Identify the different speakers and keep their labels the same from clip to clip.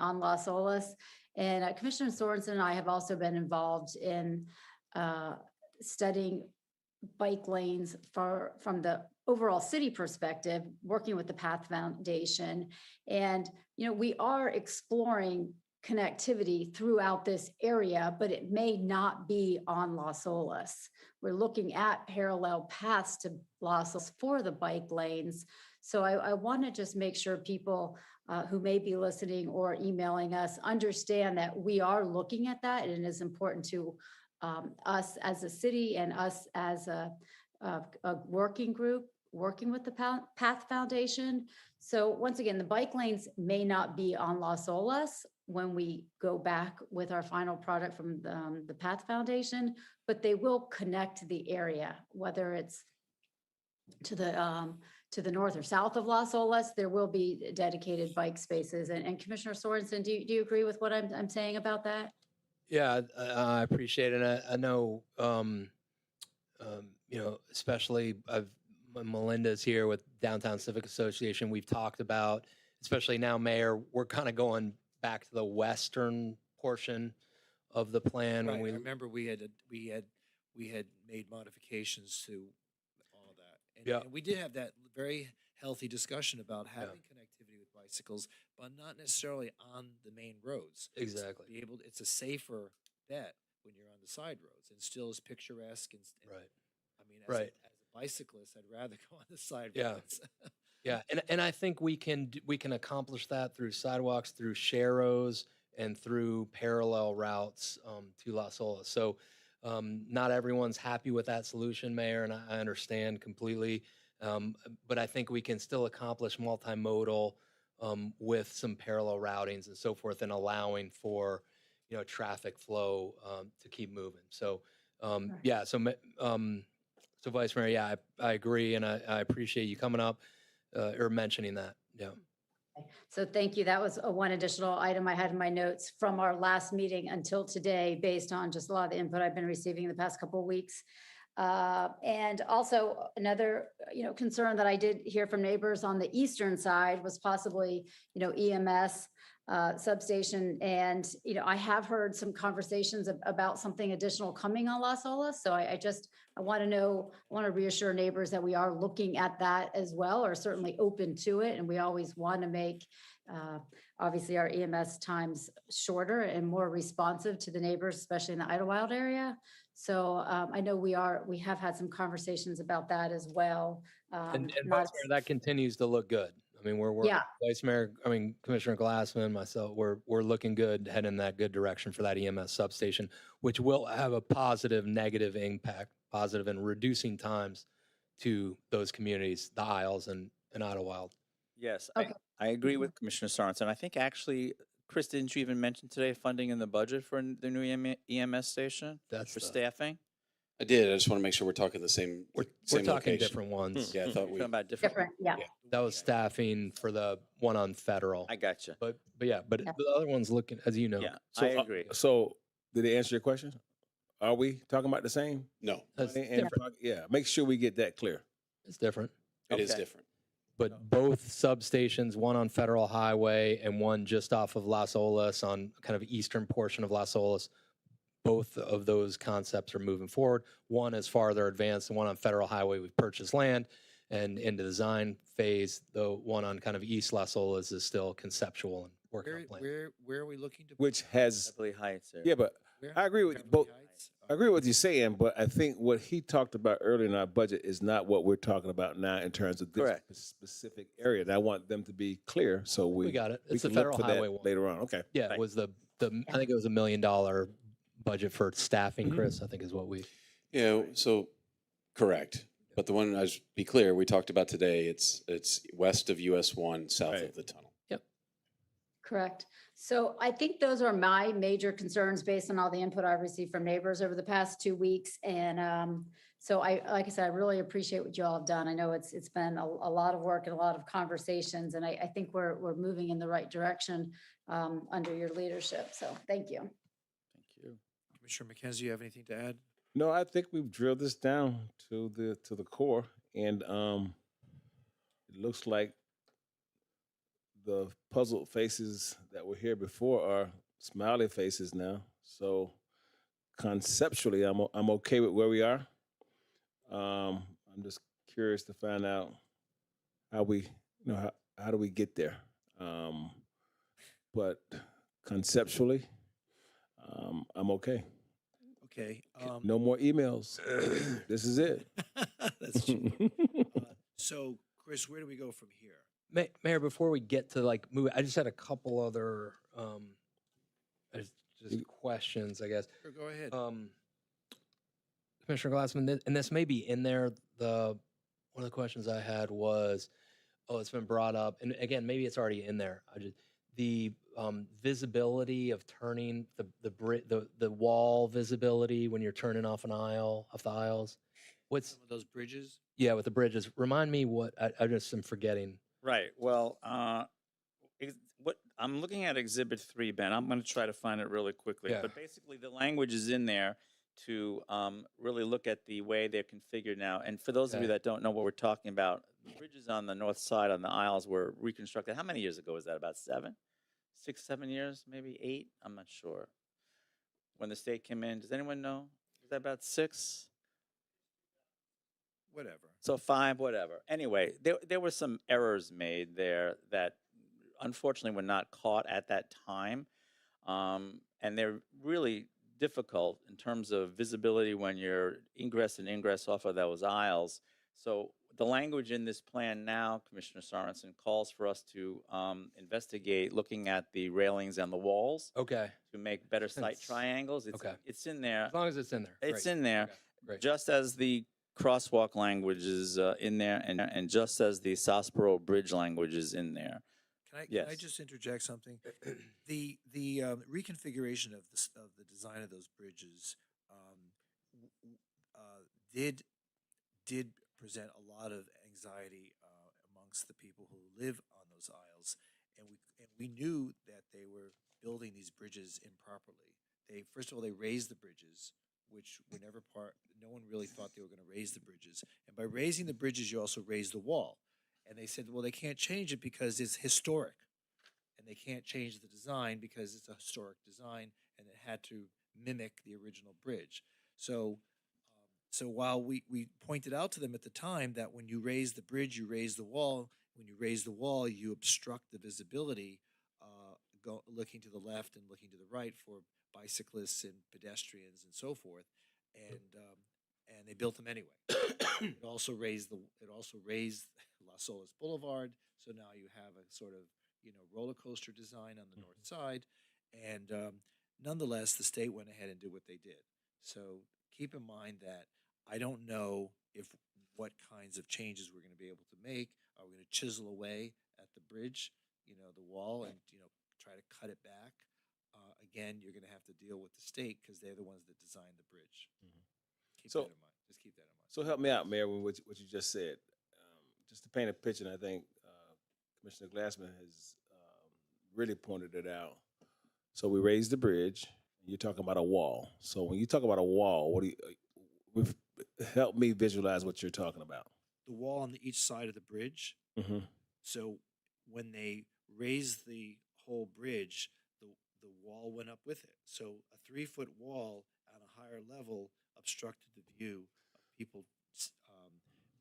Speaker 1: on Las Olas. And Commissioner Sorensen and I have also been involved in studying bike lanes from the overall city perspective, working with the Path Foundation. And, we are exploring connectivity throughout this area, but it may not be on Las Olas. We're looking at parallel paths to Las Olas for the bike lanes. So I want to just make sure people who may be listening or emailing us understand that we are looking at that, and it is important to us as a city and us as a working group working with the Path Foundation. So once again, the bike lanes may not be on Las Olas when we go back with our final product from the Path Foundation, but they will connect the area, whether it's to the north or south of Las Olas. There will be dedicated bike spaces. And Commissioner Sorensen, do you agree with what I'm saying about that?
Speaker 2: Yeah, I appreciate it. I know, especially Melinda's here with Downtown Civic Association. We've talked about, especially now, Mayor, we're kind of going back to the western portion of the plan.
Speaker 3: Right.
Speaker 2: When we
Speaker 3: I remember we had made modifications to all of that. And we did have that very healthy discussion about having connectivity with bicycles, but not necessarily on the main roads.
Speaker 2: Exactly.
Speaker 3: It's a safer bet when you're on the side roads, and still is picturesque. And
Speaker 2: right.
Speaker 3: I mean, as a bicyclist, I'd rather go on the side roads.
Speaker 2: Yeah, and I think we can accomplish that through sidewalks, through sharrows, and through parallel routes to Las Olas. So not everyone's happy with that solution, Mayor, and I understand completely. But I think we can still accomplish multimodal with some parallel routings and so forth, and allowing for traffic flow to keep moving. So so Vice Mayor, I agree, and I appreciate you coming up or mentioning that. Yeah.
Speaker 1: So thank you. That was one additional item I had in my notes from our last meeting until today, based on just a lot of the input I've been receiving the past couple of weeks. And also another, concern that I did hear from neighbors on the eastern side was possibly, EMS substation. And, I have heard some conversations about something additional coming on Las Olas. So I want to reassure neighbors that we are looking at that as well, or certainly open to it. And we always want to make, obviously, our EMS times shorter and more responsive to the neighbors, especially in the Idlewild area. So I know we have had some conversations about that as well.
Speaker 2: And Vice Mayor, that continues to look good. I mean, we're Vice Mayor, Commissioner Glassman, myself, we're looking good, heading in that good direction for that EMS substation, which will have a positive, negative impact, positive in reducing times to those communities, the Isles and Idlewild.
Speaker 4: Yes, okay. I agree with Commissioner Sorensen. I think actually, Chris, didn't you even mention today funding in the budget for the new EMS station?
Speaker 2: That's
Speaker 4: for staffing?
Speaker 5: I did. I just want to make sure we're talking the same.
Speaker 2: We're talking
Speaker 5: location.
Speaker 2: Different ones.
Speaker 5: Yeah, I thought we.
Speaker 4: About
Speaker 1: different. Yeah.
Speaker 2: That was staffing for the one on Federal.
Speaker 4: I gotcha.
Speaker 2: But the other one's looking, as you know.
Speaker 4: Yeah,
Speaker 6: so,
Speaker 4: I agree.
Speaker 6: So did they answer your question? Are we talking about the same?
Speaker 5: No.
Speaker 6: Make sure we get that clear.
Speaker 2: It's different.
Speaker 5: It is different.
Speaker 2: But both substations, one on Federal Highway and one just off of Las Olas on kind of eastern portion of Las Olas, both of those concepts are moving forward. One is farther advanced. The one on Federal Highway, we've purchased land and into the design phase. The one on kind of East Las Olas is still conceptual and working on plan.
Speaker 3: Where are we looking to?
Speaker 6: Which has
Speaker 4: Beverly Heights.
Speaker 6: Yeah, but I agree with both. I agree with what you're saying, but I think what he talked about earlier in our budget is not what we're talking about now in terms of this specific area. And I want them to be clear, so we
Speaker 2: got it. It's
Speaker 6: the
Speaker 2: Federal Highway one
Speaker 6: later on. Okay.
Speaker 2: Yeah, it was I think it was $1 million budget for staffing, Chris, I think is what we.
Speaker 5: Yeah, so correct. But the one, be clear, we talked about today, it's west of US 1, south of the tunnel.
Speaker 2: Yep.
Speaker 1: Correct. So I think those are my major concerns based on all the input I've received from neighbors over the past 2 weeks. And so like I said, I really appreciate what you all have done. I know it's been a lot of work and a lot of conversations, and I think we're moving in the right direction under your leadership. So thank you.
Speaker 4: Thank you.
Speaker 3: Commissioner McKenzie, you have anything to add?
Speaker 6: No, I think we've drilled this down to the core, and it looks like the puzzled faces that were here before are smiley faces now. So conceptually, I'm okay with where we are. I'm just curious to find out how we, how do we get there? But conceptually, I'm okay.
Speaker 3: Okay.
Speaker 6: No more emails. This is it.
Speaker 3: That's true. So, Chris, where do we go from here?
Speaker 2: Mayor, before we get to like move, I just had a couple other just questions, I guess.
Speaker 3: Sure, go ahead.
Speaker 2: Commissioner Glassman, and this may be in there. One of the questions I had was, it's been brought up, and again, maybe it's already in there. The visibility of turning the wall visibility when you're turning off an aisle, off the aisles. What's
Speaker 3: Some of those bridges?
Speaker 2: Yeah, with the bridges. Remind me what I just am forgetting.
Speaker 4: Right. Well, what I'm looking at Exhibit 3, Ben. I'm going to try to find it really quickly.
Speaker 2: Yeah.
Speaker 4: But basically, the language is in there to really look at the way they're configured now. And for those of you
Speaker 2: Okay.
Speaker 4: that don't know what we're talking about, the bridges on the north side on the aisles were reconstructed. How many years ago was that? About 6, 7 years, maybe 8? I'm not sure. When the state came in, does anyone know? Was that about 6?
Speaker 3: Whatever.
Speaker 4: So 5, whatever. Anyway, there were some errors made there that unfortunately were not caught at that time. And they're really difficult in terms of visibility when you're ingress and ingress off of those aisles. So the language in this plan now, Commissioner Sorensen, calls for us to investigate looking at the railings and the walls
Speaker 2: Okay.
Speaker 4: to make better sight
Speaker 2: It's-
Speaker 4: triangles.
Speaker 2: okay.
Speaker 4: It's in there.
Speaker 2: As long as it's in there.
Speaker 4: It's
Speaker 2: Great.
Speaker 4: in there.
Speaker 2: Okay, great.
Speaker 4: Just as the crosswalk language is in there, and just as the Southborough Bridge language is in there.
Speaker 3: Can I
Speaker 4: Yes.
Speaker 3: just interject something? The reconfiguration of the design of those bridges did present a lot of anxiety amongst the people who live on those aisles, and we knew that they were building these bridges improperly. First of all, they raised the bridges, which were never part. No one really thought they were going to raise the bridges, and by raising the bridges, you also raise the wall. And they said, well, they can't change it because it's historic, and they can't change the design because it's a historic design, and it had to mimic the original bridge. So while we pointed out to them at the time that when you raise the bridge, you raise the wall. When you raise the wall, you obstruct the visibility, looking to the left and looking to the right for bicyclists and pedestrians and so forth. And they built them anyway. It also raised Las Olas Boulevard, so now you have a sort of roller coaster design on the north side, and nonetheless, the state went ahead and did what they did. So keep in mind that I don't know what kinds of changes we're going to be able to make. Are we going to chisel away at the bridge, the wall, and try to cut it back? Again, you're going to have to deal with the state because they're the ones that designed the bridge. Keep that in mind. Just keep that in mind.
Speaker 6: So help me out, Mayor, with what you just said. Just to paint a picture, and I think Commissioner Glassman has really pointed it out. So we raised the bridge. You're talking about a wall. So when you talk about a wall, help me visualize what you're talking about.
Speaker 3: The wall on each side of the bridge.
Speaker 6: Mm-hmm.
Speaker 3: So when they raised the whole bridge, the wall went up with it. So a 3-foot wall on a higher level obstructed the view of people,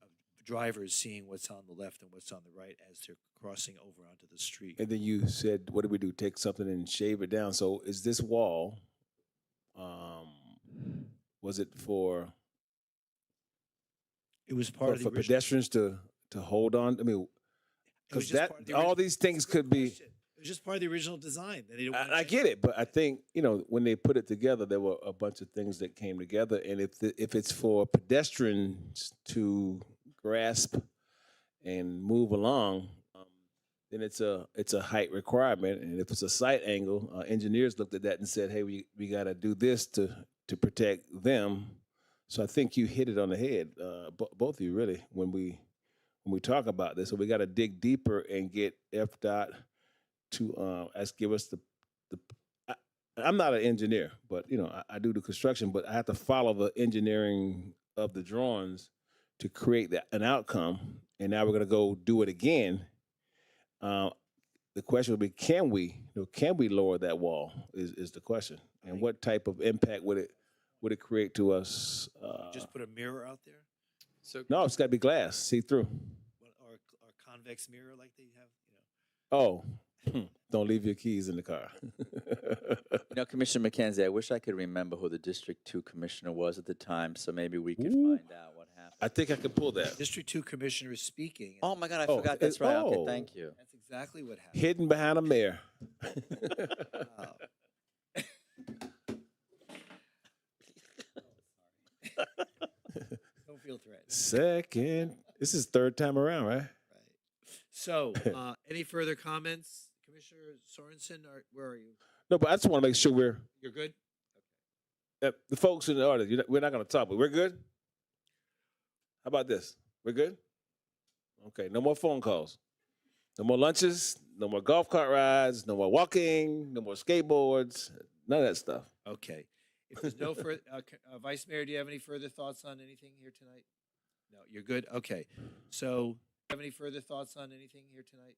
Speaker 3: of drivers seeing what's on the left and what's on the right as they're crossing over onto the street.
Speaker 6: And then you said, what do we do? Take something and shave it down. So is this wall, was it for
Speaker 3: It was part of the
Speaker 6: for
Speaker 3: original.
Speaker 6: pedestrians to hold on? I mean,
Speaker 3: It was
Speaker 6: because
Speaker 3: just part of the
Speaker 6: all
Speaker 3: original-
Speaker 6: these things
Speaker 3: That's a good
Speaker 6: could be.
Speaker 3: question. It was just part of the original design. That they didn't wanna
Speaker 6: I
Speaker 3: change.
Speaker 6: get it, but I think when they put it together, there were a bunch of things that came together. And if it's for pedestrians to grasp and move along, then it's a height requirement. And if it's a sight angle, engineers looked at that and said, "Hey, we got to do this to protect them." So I think you hit it on the head, both of you really, when we talk about this. So we got to dig deeper and get FDOT to give us the. I'm not an engineer, but I do the construction, but I have to follow the engineering of the drawings to create an outcome. And now we're gonna go do it again. the question would be, can we lower that wall? Is the question, and what type of impact would it create to us?
Speaker 3: Just put a mirror out there,
Speaker 2: So
Speaker 6: No, it's got to be glass, see through.
Speaker 3: or convex mirror like they have.
Speaker 6: Oh, don't leave your keys in the car.
Speaker 4: Commissioner McKenzie, I wish I could remember who the District 2 commissioner was at the time, so maybe we could
Speaker 6: Ooh.
Speaker 4: find out what happened.
Speaker 6: I think I could pull that.
Speaker 3: District 2 commissioner is speaking.
Speaker 4: Oh my God, I
Speaker 6: Oh,
Speaker 4: forgot. That's right. Okay,
Speaker 6: oh.
Speaker 4: thank you.
Speaker 3: That's exactly what happened.
Speaker 6: Hidden behind a mayor.
Speaker 3: Wow. Don't feel threatened.
Speaker 6: Second, this is third time around, right?
Speaker 3: Right. So, any further comments, Commissioner Sorensen? Or where are you?
Speaker 6: No, but I just want to make sure
Speaker 3: You're good.
Speaker 6: the folks in the audience, we're not going to talk, but we're good. How about this? We're good. Okay, no more phone calls, no more lunches, no more golf cart rides, no more walking, no more skateboards, none of that stuff.
Speaker 3: Okay. If there's no further, Vice Mayor, do you have any further thoughts on anything here tonight? No, you're good. Okay. So, have any further thoughts on anything here tonight?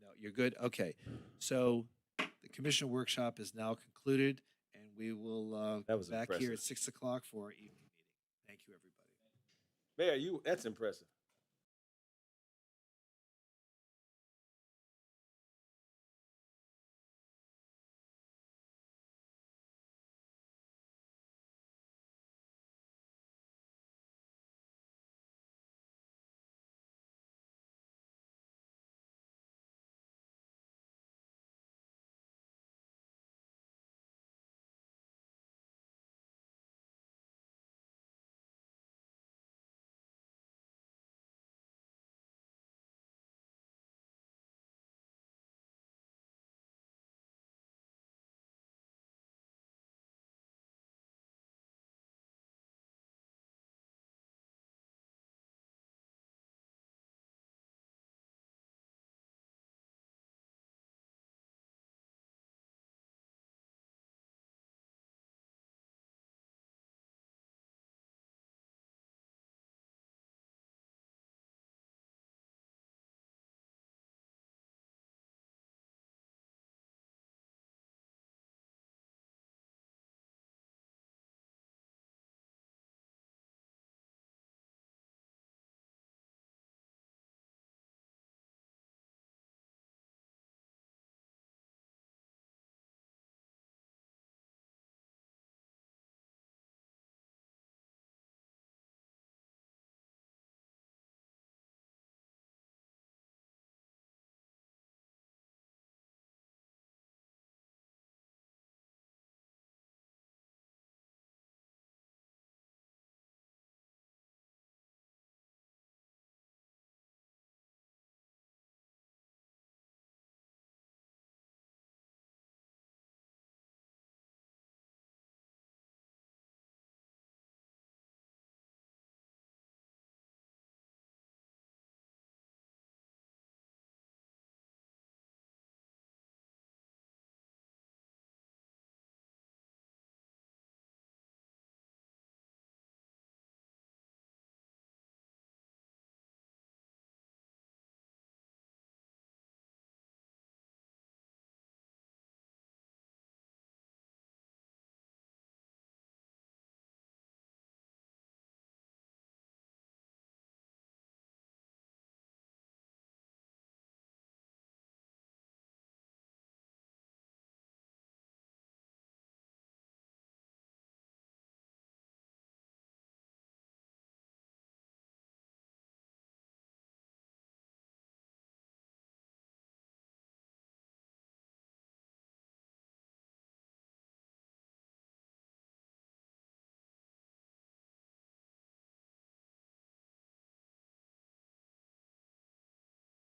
Speaker 3: No, you're good. Okay. So, the commission workshop is now concluded, and we will
Speaker 6: That was
Speaker 3: back here
Speaker 6: impressive.
Speaker 3: at 6 o'clock for our evening meeting. Thank you, everybody.
Speaker 6: Mayor, that's impressive.